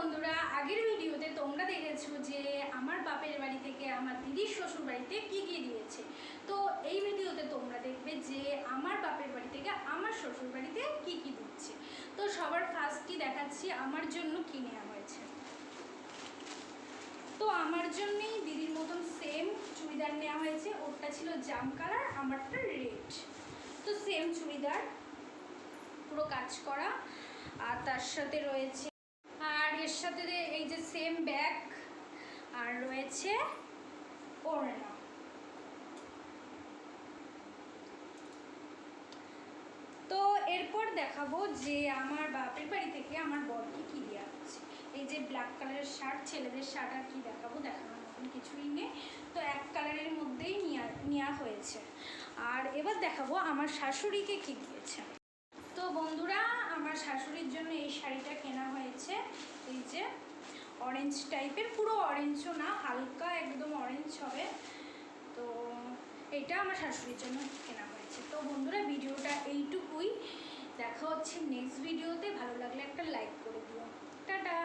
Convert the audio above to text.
বন্ধুরা, আগের ভিডিওতে তোমরা দেখেছো যে আমার বাপের বাড়ি থেকে আমার দিদির শ্বশুর বাড়িতে কি কি দিয়েছে। তো এই ভিডিওতে তোমরা দেখবে যে আমার বাপের বাড়ি থেকে আমার শ্বশুর বাড়িতে কি কি দিচ্ছে। তো সবার ফার্স্টই দেখাচ্ছি আমার জন্য কি নেওয়া হয়েছে। তো আমার জন্যই দিদির মতন সেম চুড়িদার নেওয়া হয়েছে। ওরটা ছিল জাম কালার, আমারটা রেড। তো সেম চুড়িদার, পুরো কাজ করা, আর তার সাথে রয়েছে আর এর সাথে এই যে সেম ব্যাগ, আর রয়েছে ওড়না। তো এরপর দেখাবো যে আমার বাপের বাড়ি থেকে আমার বরকে কী দেওয়া হচ্ছে। এই যে ব্ল্যাক কালারের শার্ট, ছেলেদের শার্ট আর কি দেখাবো, দেখানোর মতন কিছুই নেই। তো এক কালারের মধ্যেই নেওয়া হয়েছে। আর এবার দেখাবো আমার শাশুড়িকে কী দিয়েছে। তো বন্ধুরা, আমার শাশুড়ির জন্য এই শাড়িটা কেনা হয়েছে। এই যে অরেঞ্জ টাইপের, পুরো অরেঞ্জও না, হালকা একদম অরেঞ্জ হবে। তো এটা আমার শাশুড়ির জন্য কেনা হয়েছে। তো বন্ধুরা, ভিডিওটা এইটুকুই। দেখা হচ্ছে নেক্সট ভিডিওতে। ভালো লাগলে একটা লাইক করে দিও। টাটা।